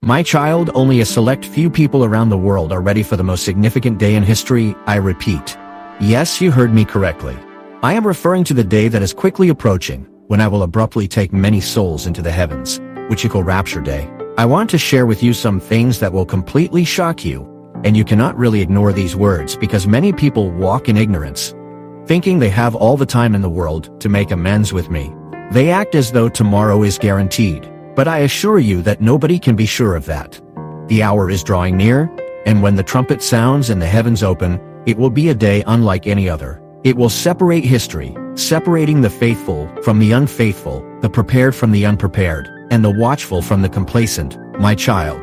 My child, only a select few people around the world are ready for the most significant day in history. I repeat. Yes, you heard me correctly. I am referring to the day that is quickly approaching, when I will abruptly take many souls into the heavens, which you call Rapture Day. I want to share with you some things that will completely shock you, and you cannot really ignore these words because many people walk in ignorance, thinking they have all the time in the world to make amends with me. They act as though tomorrow is guaranteed, but I assure you that nobody can be sure of that. The hour is drawing near, and when the trumpet sounds and the heavens open, it will be a day unlike any other. It will separate history, separating the faithful from the unfaithful, the prepared from the unprepared, and the watchful from the complacent. My child,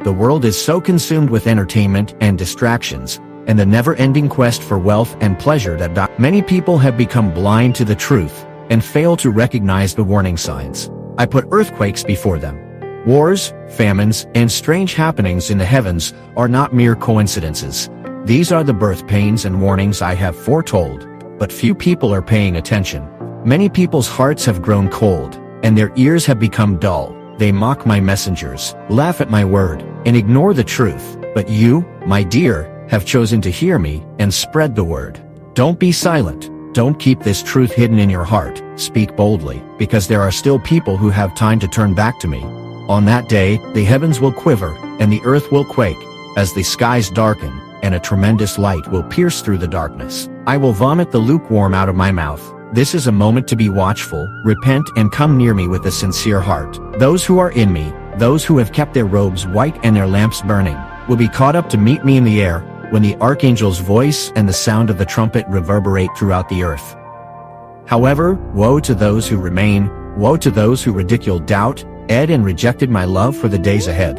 the world is so consumed with entertainment and distractions, and the never-ending quest for wealth and pleasure that many people have become blind to the truth and fail to recognize the warning signs. I put earthquakes before them. Wars, famines, and strange happenings in the heavens are not mere coincidences. These are the birth pains and warnings I have foretold, but few people are paying attention. Many people's hearts have grown cold, and their ears have become dull. They mock my messengers, laugh at my word, and ignore the truth. But you, my dear, have chosen to hear me and spread the word. Don't be silent. Don't keep this truth hidden in your heart. Speak boldly, because there are still people who have time to turn back to me. On that day, the heavens will quiver, and the earth will quake, as the skies darken, and a tremendous light will pierce through the darkness. I will vomit the lukewarm out of my mouth. This is a moment to be watchful, repent, and come near me with a sincere heart. Those who are in me, those who have kept their robes white and their lamps burning, will be caught up to meet me in the air, when the archangel's voice and the sound of the trumpet reverberate throughout the earth. However, woe to those who remain, woe to those who ridiculed, doubt, and rejected my love for the days ahead.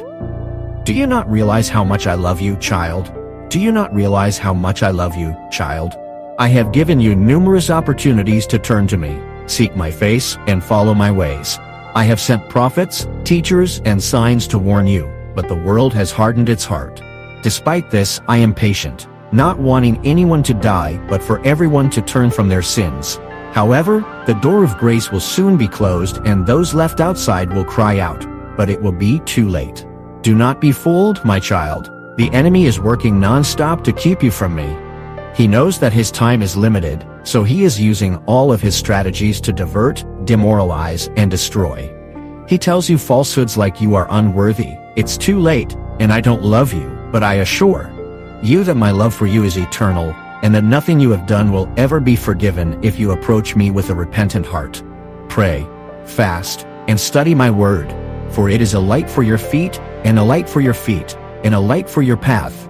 Do you not realize how much I love you, child? Do you not realize how much I love you, child? I have given you numerous opportunities to turn to me, seek my face, and follow my ways. I have sent prophets, teachers, and signs to warn you, but the world has hardened its heart. Despite this, I am patient, not wanting anyone to die but for everyone to turn from their sins. However, the door of grace will soon be closed and those left outside will cry out, but it will be too late. Do not be fooled, my child. The enemy is working non-stop to keep you from me. He knows that his time is limited, so he is using all of his strategies to divert, demoralize, and destroy. He tells you falsehoods like you are unworthy, it's too late, and I don't love you. But I assure you that my love for you is eternal, and that nothing you have done will ever be forgiven if you approach me with a repentant heart. Pray, fast, and study my word, for it is a light for your feet, and a light for your feet, and a light for your path.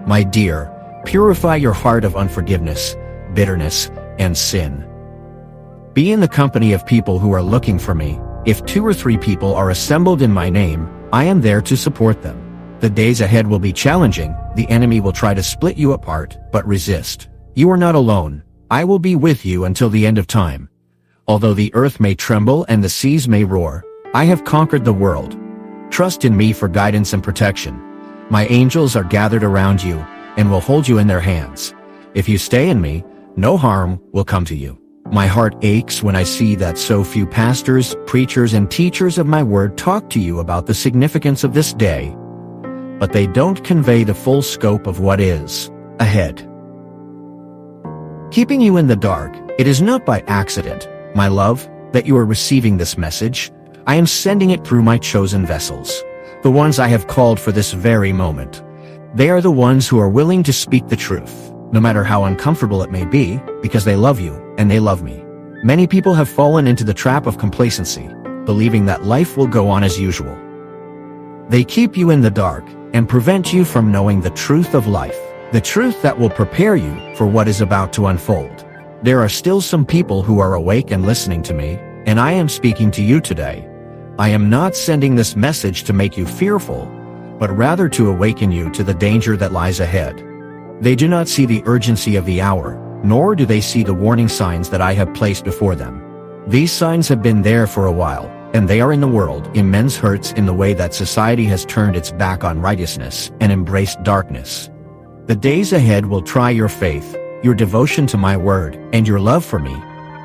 My dear, purify your heart of unforgiveness, bitterness, and sin. Be in the company of people who are looking for me. If 2 or 3 people are assembled in my name, I am there to support them. The days ahead will be challenging. The enemy will try to split you apart, but resist. You are not alone. I will be with you until the end of time. Although the earth may tremble and the seas may roar, I have conquered the world. Trust in me for guidance and protection. My angels are gathered around you and will hold you in their hands. If you stay in me, no harm will come to you. My heart aches when I see that so few pastors, preachers, and teachers of my word talk to you about the significance of this day, but they don't convey the full scope of what is ahead. Keeping you in the dark, it is not by accident, my love, that you are receiving this message. I am sending it through my chosen vessels, the ones I have called for this very moment. They are the ones who are willing to speak the truth, no matter how uncomfortable it may be, because they love you and they love me. Many people have fallen into the trap of complacency, believing that life will go on as usual. They keep you in the dark and prevent you from knowing the truth of life, the truth that will prepare you for what is about to unfold. There are still some people who are awake and listening to me, and I am speaking to you today. I am not sending this message to make you fearful, but rather to awaken you to the danger that lies ahead. They do not see the urgency of the hour, nor do they see the warning signs that I have placed before them. These signs have been there for a while, and they are in the world, in men's hearts, in the way that society has turned its back on righteousness and embraced darkness. The days ahead will try your faith, your devotion to my word, and your love for me.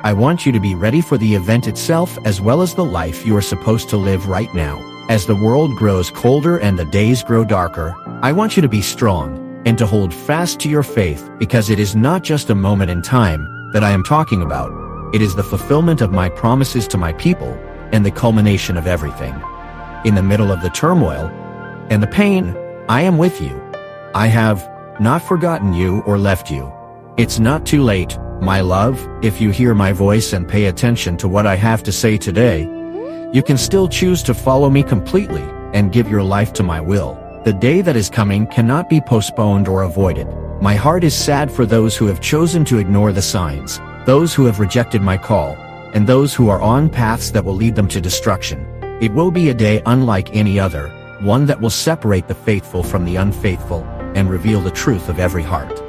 I want you to be ready for the event itself as well as the life you are supposed to live right now. As the world grows colder and the days grow darker, I want you to be strong and to hold fast to your faith, because it is not just a moment in time that I am talking about. It is the fulfillment of my promises to my people and the culmination of everything. In the middle of the turmoil and the pain, I am with you. I have not forgotten you or left you. It's not too late, my love, if you hear my voice and pay attention to what I have to say today. You can still choose to follow me completely and give your life to my will. The day that is coming cannot be postponed or avoided. My heart is sad for those who have chosen to ignore the signs, those who have rejected my call, and those who are on paths that will lead them to destruction. It will be a day unlike any other, one that will separate the faithful from the unfaithful and reveal the truth of every heart.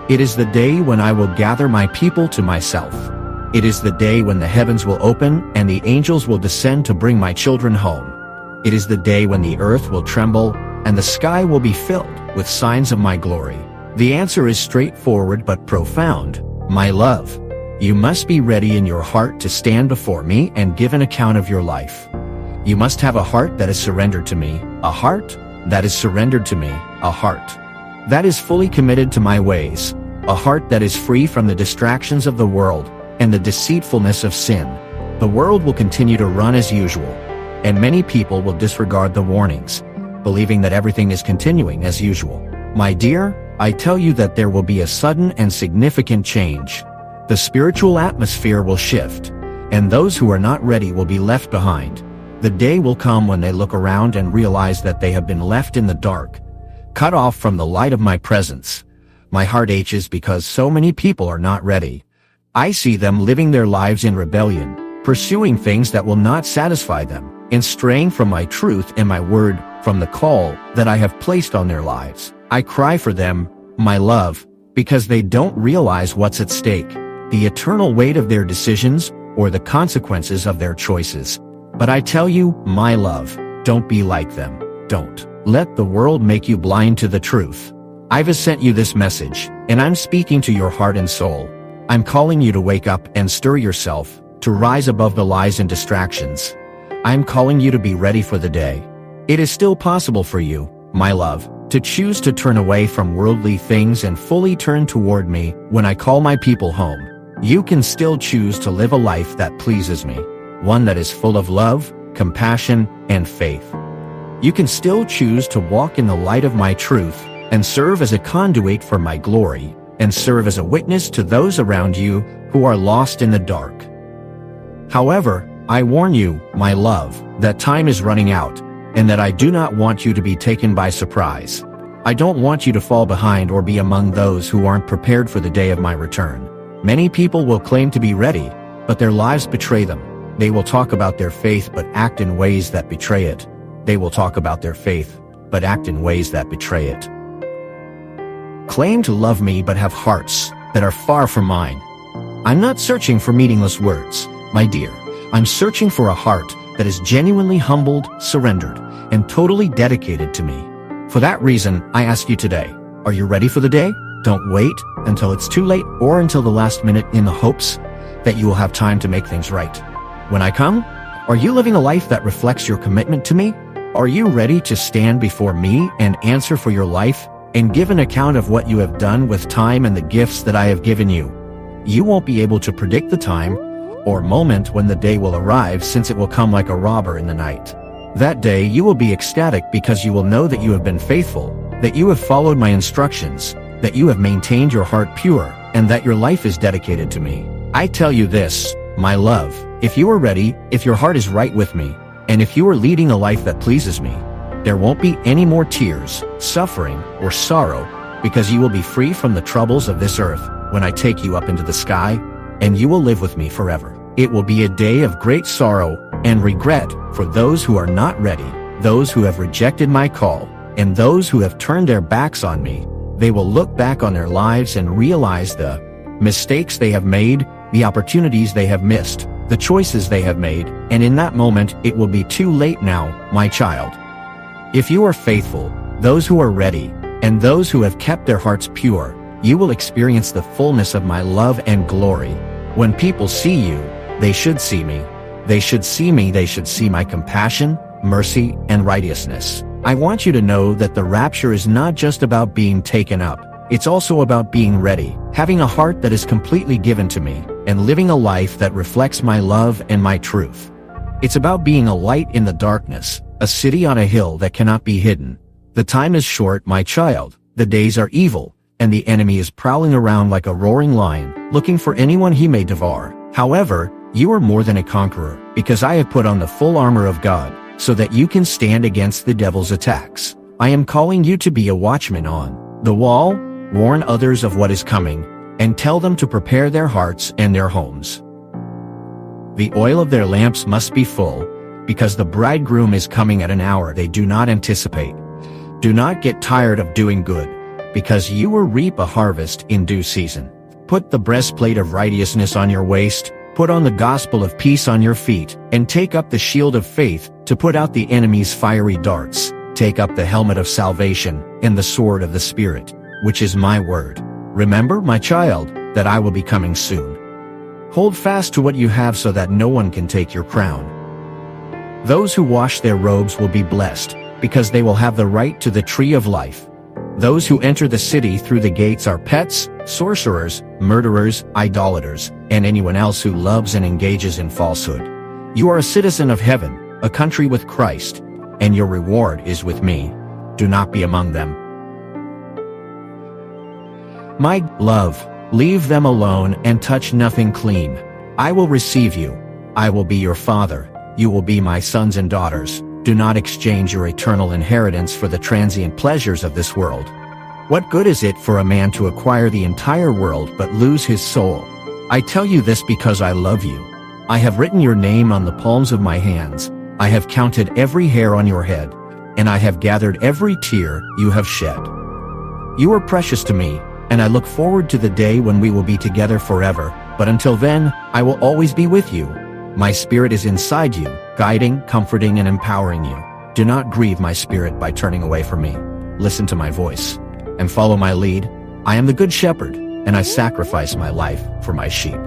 It is the day when I will gather my people to myself. It is the day when the heavens will open and the angels will descend to bring my children home. It is the day when the earth will tremble and the sky will be filled with signs of my glory. The answer is straightforward but profound. My love, you must be ready in your heart to stand before me and give an account of your life. You must have a heart that is surrendered to me, a heart that is surrendered to me, a heart that is fully committed to my ways, a heart that is free from the distractions of the world and the deceitfulness of sin. The world will continue to run as usual, and many people will disregard the warnings, believing that everything is continuing as usual. My dear, I tell you that there will be a sudden and significant change. The spiritual atmosphere will shift, and those who are not ready will be left behind. The day will come when they look around and realize that they have been left in the dark, cut off from the light of my presence. My heart aches because so many people are not ready. I see them living their lives in rebellion, pursuing things that will not satisfy them, and straying from my truth and my word, from the call that I have placed on their lives. I cry for them, my love, because they don't realize what's at stake, the eternal weight of their decisions or the consequences of their choices. But I tell you, my love, don't be like them. Don't let the world make you blind to the truth. I've sent you this message, and I'm speaking to your heart and soul. I'm calling you to wake up and stir yourself, to rise above the lies and distractions. I'm calling you to be ready for the day. It is still possible for you, my love, to choose to turn away from worldly things and fully turn toward me when I call my people home. You can still choose to live a life that pleases me, one that is full of love, compassion, and faith. You can still choose to walk in the light of my truth and serve as a conduit for my glory, and serve as a witness to those around you who are lost in the dark. However, I warn you, my love, that time is running out, and that I do not want you to be taken by surprise. I don't want you to fall behind or be among those who aren't prepared for the day of my return. Many people will claim to be ready, but their lives betray them. They will talk about their faith but act in ways that betray it. They will talk about their faith, but act in ways that betray it. Claim to love me but have hearts that are far from mine. I'm not searching for meaningless words, my dear. I'm searching for a heart that is genuinely humbled, surrendered, and totally dedicated to me. For that reason, I ask you today, are you ready for the day? Don't wait until it's too late or until the last minute in the hopes that you will have time to make things right. When I come, are you living a life that reflects your commitment to me? Are you ready to stand before me and answer for your life and give an account of what you have done with time and the gifts that I have given you? You won't be able to predict the time or moment when the day will arrive, since it will come like a robber in the night. That day you will be ecstatic because you will know that you have been faithful, that you have followed my instructions, that you have maintained your heart pure, and that your life is dedicated to me. I tell you this, my love, if you are ready, if your heart is right with me, and if you are leading a life that pleases me, there won't be any more tears, suffering, or sorrow, because you will be free from the troubles of this earth when I take you up into the sky, and you will live with me forever. It will be a day of great sorrow and regret for those who are not ready, those who have rejected my call, and those who have turned their backs on me. They will look back on their lives and realize the mistakes they have made, the opportunities they have missed, the choices they have made, and in that moment it will be too late now, my child. If you are faithful, those who are ready, and those who have kept their hearts pure, you will experience the fullness of my love and glory. When people see you, they should see me. They should see me. They should see my compassion, mercy, and righteousness. I want you to know that the rapture is not just about being taken up. It's also about being ready, having a heart that is completely given to me, and living a life that reflects my love and my truth. It's about being a light in the darkness, a city on a hill that cannot be hidden. The time is short, my child. The days are evil, and the enemy is prowling around like a roaring lion, looking for anyone he may devour. However, you are more than a conqueror, because I have put on the full armor of God, so that you can stand against the devil's attacks. I am calling you to be a watchman on the wall, warn others of what is coming, and tell them to prepare their hearts and their homes. The oil of their lamps must be full, because the bridegroom is coming at an hour they do not anticipate. Do not get tired of doing good, because you will reap a harvest in due season. Put the breastplate of righteousness on your waist, put on the gospel of peace on your feet, and take up the shield of faith to put out the enemy's fiery darts. Take up the helmet of salvation and the sword of the Spirit, which is my word. Remember, my child, that I will be coming soon. Hold fast to what you have so that no one can take your crown. Those who wash their robes will be blessed, because they will have the right to the tree of life. Those who enter the city through the gates are pets, sorcerers, murderers, idolaters, and anyone else who loves and engages in falsehood. You are a citizen of heaven, a country with Christ, and your reward is with me. Do not be among them. My love, leave them alone and touch nothing clean. I will receive you. I will be your father. You will be my sons and daughters. Do not exchange your eternal inheritance for the transient pleasures of this world. What good is it for a man to acquire the entire world but lose his soul? I tell you this because I love you. I have written your name on the palms of my hands. I have counted every hair on your head, and I have gathered every tear you have shed. You are precious to me, and I look forward to the day when we will be together forever, but until then, I will always be with you. My spirit is inside you, guiding, comforting, and empowering you. Do not grieve my spirit by turning away from me. Listen to my voice, and follow my lead. I am the good shepherd, and I sacrifice my life for my sheep.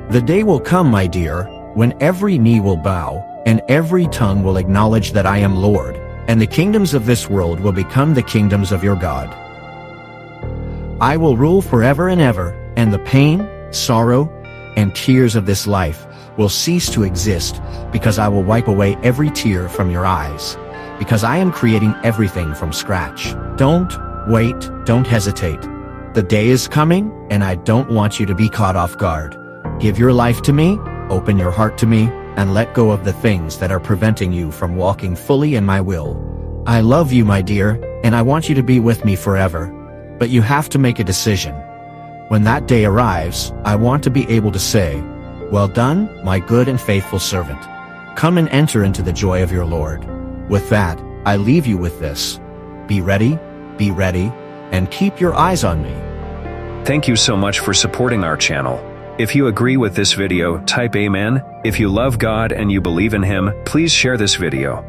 The day will come, my dear, when every knee will bow, and every tongue will acknowledge that I am Lord, and the kingdoms of this world will become the kingdoms of your God. I will rule forever and ever, and the pain, sorrow, and tears of this life will cease to exist, because I will wipe away every tear from your eyes, because I am creating everything from scratch. Don't wait, don't hesitate. The day is coming, and I don't want you to be caught off guard. Give your life to me, open your heart to me, and let go of the things that are preventing you from walking fully in my will. I love you, my dear, and I want you to be with me forever. But you have to make a decision. When that day arrives, I want to be able to say, "Well done, my good and faithful servant. Come and enter into the joy of your Lord." With that, I leave you with this. Be ready, and keep your eyes on me. Thank you so much for supporting our channel. If you agree with this video, type Amen. If you love God and you believe in Him, please share this video.